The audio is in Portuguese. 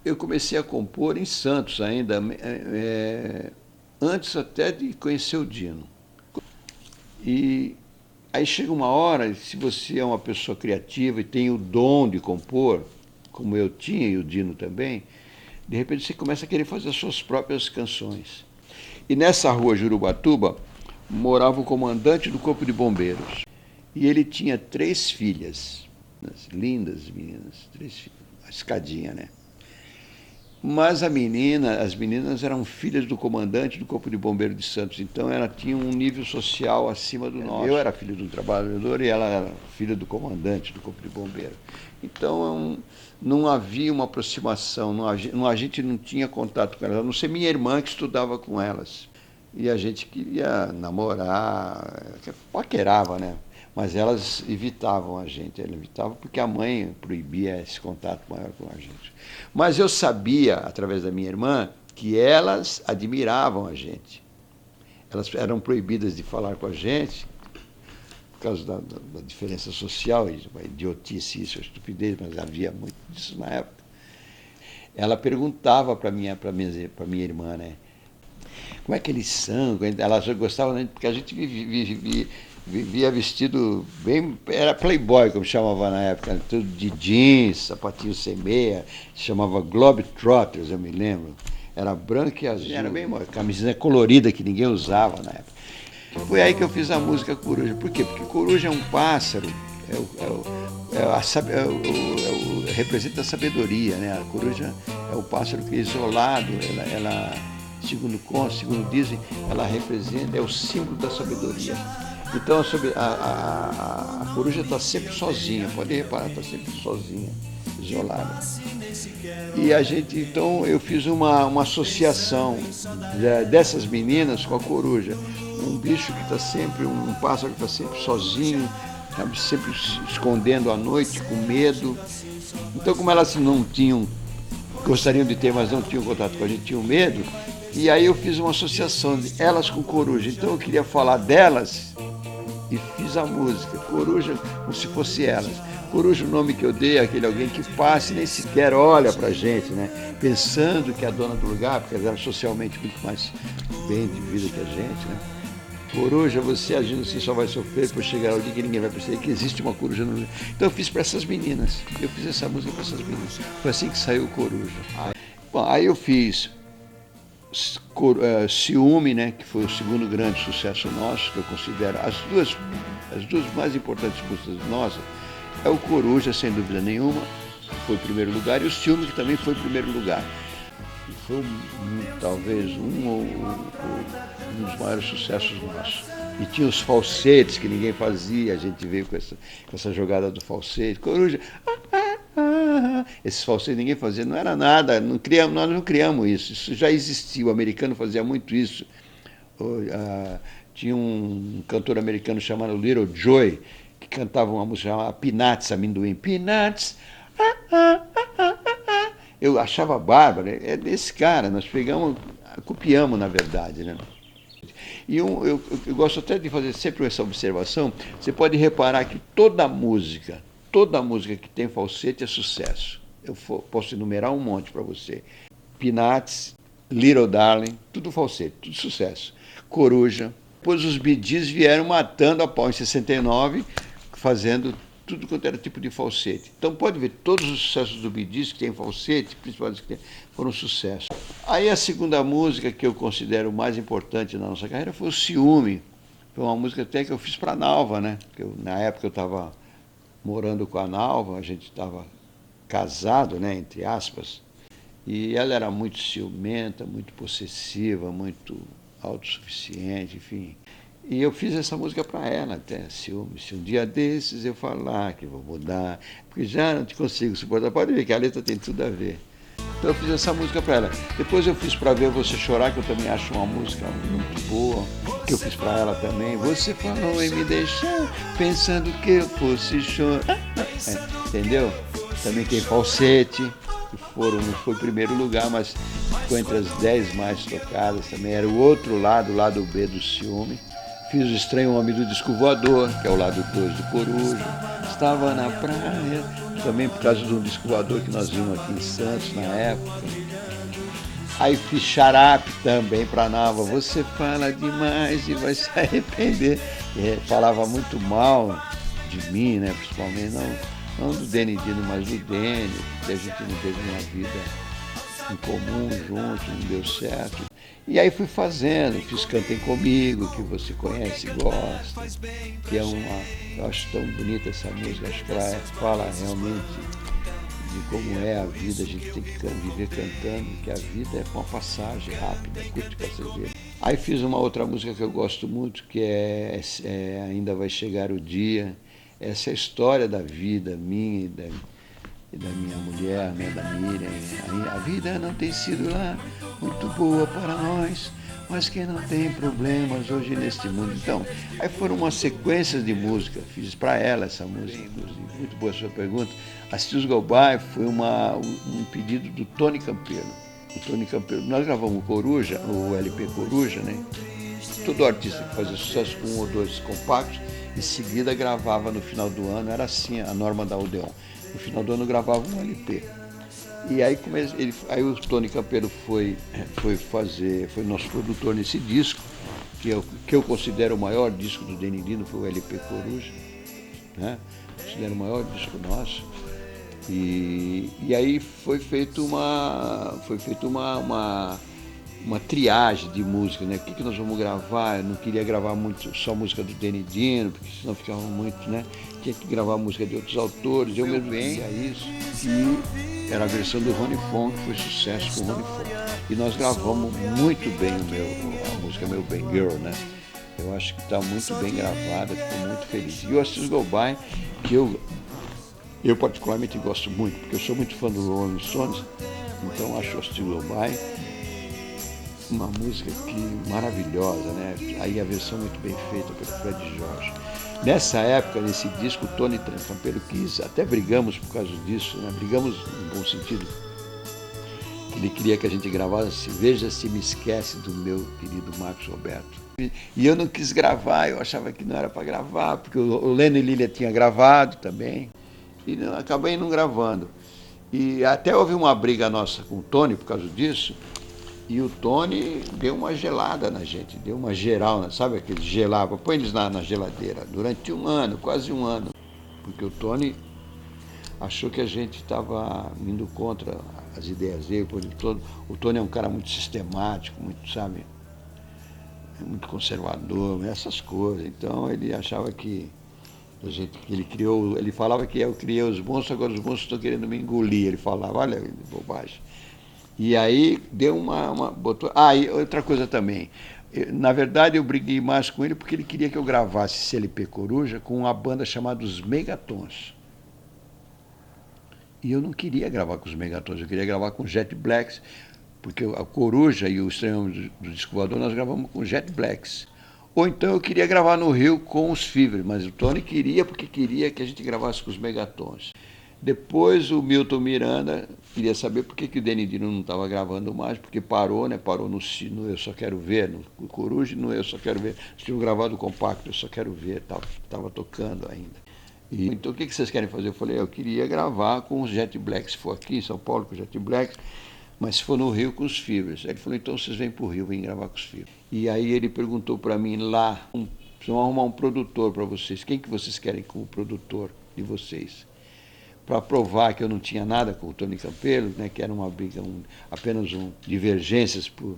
Eu comecei a compor em Santos ainda, antes até de conhecer o Dino. E aí chega uma hora, se você é uma pessoa criativa e tem o dom de compor, como eu tinha e o Dino também, de repente você começa a querer fazer as suas próprias canções. E nessa rua Jurubatuba morava o comandante do Corpo de Bombeiros. E ele tinha 3 filhas, lindas meninas, 3 filhas, a escadinha, né? Mas as meninas eram filhas do comandante do Corpo de Bombeiros de Santos, então ela tinha um nível social acima do nosso. Eu era filho de um trabalhador e ela era filha do comandante do Corpo de Bombeiros. Então não havia uma aproximação, a gente não tinha contato com elas, a não ser minha irmã que estudava com elas. E a gente queria namorar, paquerava, né? Mas elas evitavam a gente, porque a mãe proibia esse contato maior com a gente. Mas eu sabia, através da minha irmã, que elas admiravam a gente. Elas eram proibidas de falar com a gente, por causa da diferença social, a idiotice, isso, a estupidez, mas havia muito disso na época. Ela perguntava para minha irmã, né? Como é que eles são? Elas gostavam, né? Porque a gente vivia vestido bem, era playboy, como chamava na época, tudo de jeans, sapatinho sem meia, chamava Globetrotters, eu me lembro. Era branco e azul, era bem camisinha colorida que ninguém usava na época. Foi aí que eu fiz a música Coruja. Por quê? Porque coruja é um pássaro, representa a sabedoria, né? A coruja é o pássaro que é isolado, ela segundo dizem, ela representa, é o símbolo da sabedoria. Então a coruja está sempre sozinha, pode reparar, está sempre sozinha, isolada. E então eu fiz uma associação dessas meninas com a coruja. Um bicho que está sempre, um pássaro que está sempre sozinho, sabe, sempre se escondendo à noite, com medo. Então, como elas não tinham, gostariam de ter, mas não tinham contato com a gente, tinham medo, e aí eu fiz uma associação de elas com coruja. Então eu queria falar delas e fiz a música, Coruja, como se fosse elas. Coruja, o nome que eu dei, aquele alguém que passa e nem sequer olha pra gente, né? Pensando que é a dona do lugar, porque ela era socialmente muito mais bem de vida que a gente, né? Coruja, você agindo assim só vai sofrer por chegar ao dia que ninguém vai perceber que existe uma coruja no lugar. Então eu fiz para essas meninas, eu fiz essa música para essas meninas. Foi assim que saiu Coruja. Bom, aí eu fiz Ciúme, né, que foi o segundo grande sucesso nosso, que eu considero as duas mais importantes músicas nossas, é o Coruja, sem dúvida nenhuma, que foi o primeiro lugar, e o Ciúme, que também foi o primeiro lugar. E foi talvez um dos maiores sucessos nossos. E tinha os falsetes que ninguém fazia, a gente veio com essa jogada do falsete, Coruja, esses falsetes ninguém fazia, não era nada, nós não criamos isso já existia, o americano fazia muito isso. Tinha um cantor americano chamado Little Joy, que cantava uma música chamada Peanuts, Amendoim, Peanuts, eu achava bárbaro, é desse cara, nós copiamos na verdade, né? E eu gosto até de fazer sempre essa observação, você pode reparar que toda música que tem falsete é sucesso. Eu posso enumerar um monte para você. Peanuts, Little Darling, tudo falsete, tudo sucesso. Coruja. Depois os Bee Gees vieram matando a pau em 69, fazendo tudo quanto era tipo de falsete. Então pode ver, todos os sucessos do Bee Gees que tem falsete, principalmente que foram sucessos. Aí a segunda música que eu considero mais importante na nossa carreira foi o Ciúme. Foi uma música até que eu fiz para a Nalva, né? Na época eu estava morando com a Nalva, a gente estava casado, né, entre aspas, e ela era muito ciumenta, muito possessiva, muito autossuficiente, enfim. E eu fiz essa música para ela até, Ciúme. Se um dia desses eu falar que vou mudar, porque já não te consigo suportar, pode ver que a letra tem tudo a ver. Então eu fiz essa música para ela. Depois eu fiz para Ver Você Chorar, que eu também acho uma música muito boa, que eu fiz para ela também. Você falou em me deixar, pensando que eu fosse chorar. Entendeu? Também tem falsete, que não foi o primeiro lugar, mas ficou entre as 10 mais tocadas também. Era o outro lado, o lado B do Ciúme. Fiz o Estranho Homem do Disco Voador, que é o lado 2 do Coruja. Estava na praia, também por causa de um disco voador que nós vimos aqui em Santos na época. Aí fiz Xarape também para Nava. Você fala demais e vai se arrepender. Falava muito mal de mim, né? Principalmente, não do Denidino, mas do Dene, porque a gente não teve uma vida em comum junto, não deu certo. E aí fui fazendo, fiz Cantem Comigo, que você conhece e gosta, que é eu acho tão bonita essa música, acho que ela fala realmente de como é a vida, a gente tem que viver cantando, que a vida é uma passagem rápida, curte pra você ver. Aí fiz uma outra música que eu gosto muito, que é Ainda Vai Chegar o Dia. Essa é a história da vida minha e da minha mulher, né, da Miriam. A vida não tem sido lá muito boa para nós, mas que não tem problemas hoje neste mundo. Então, aí foram uma sequência de música, fiz para ela essa música, inclusive. Muito boa a sua pergunta. A Stills Go By foi um pedido do Tony Campeiro. O Tony Campeiro, nós gravamos o Coruja, o LP Coruja, né? Todo artista que fazia sucesso com 1 ou 2 compactos, em seguida gravava no final do ano, era assim a norma da Odeon. No final do ano gravava um LP. E aí, aí o Tony Campeiro foi nosso produtor nesse disco, que eu considero o maior disco do Denidino, foi o LP Coruja, né? Considero o maior disco nosso. E aí foi feita uma triagem de música, né? O que nós vamos gravar? Eu não queria gravar muito só música do Denidino, porque senão ficava muito, né? Tinha que gravar música de outros autores, eu mesmo queria isso. E era a versão do Rony Fon, que foi sucesso com o Rony Fon. E nós gravamos muito bem a música Meu Bem Girl, né? Eu acho que está muito bem gravada, fico muito feliz. E o Assis Go By, que eu particularmente gosto muito, porque eu sou muito fã do Rolling Stones, então acho o Assis Go By uma música maravilhosa, né? Aí a versão muito bem feita pelo Fred Jorge. Nessa época, nesse disco, o Tony Campeiro quis, até brigamos por causa disso, né? Brigamos no bom sentido. Ele queria que a gente gravasse Veja Se Me Esquece, do meu querido Marcos Roberto. E eu não quis gravar, eu achava que não era para gravar, porque o Leno e Lilia tinha gravado também, e acabei não gravando. E até houve uma briga nossa com o Tony por causa disso, e o Tony deu uma gelada na gente, deu uma geral, sabe aquele gelava, põe eles na geladeira, durante um ano, quase um ano, porque o Tony achou que a gente estava indo contra as ideias dele. O Tony é um cara muito sistemático, muito, sabe, muito conservador, essas coisas. Então ele achava que ele falava que eu criei os monstros, agora os monstros estão querendo me engolir. Ele falava, olha, bobagem. E aí deu botou. E outra coisa também. Na verdade, eu briguei mais com ele porque ele queria que eu gravasse CLP Coruja com uma banda chamada Os Megatons. E eu não queria gravar com os Megatons, eu queria gravar com os Jet Blacks, porque a Coruja e o Estranho Homem do Disco Voador nós gravamos com os Jet Blacks. Ou então eu queria gravar no Rio com os Fever, mas o Tony queria porque queria que a gente gravasse com os Megatons. Depois o Milton Miranda queria saber por que o Denidino não estava gravando mais, porque parou, né? Parou no Eu Só Quero Ver, no Coruja e no Eu Só Quero Ver. Eles tinham gravado o compacto, Eu Só Quero Ver, estava tocando ainda. Então o que vocês querem fazer? Eu falei, eu queria gravar com os Jet Blacks, se for aqui em São Paulo com os Jet Blacks, mas se for no Rio com os Fevers. Aí ele falou, então vocês vêm para o Rio, vêm gravar com os Fevers. E aí ele perguntou para mim lá, precisam arrumar um produtor para vocês, quem que vocês querem como produtor de vocês? Para provar que eu não tinha nada com o Tony Campeiro, né, que era uma briga, apenas divergências por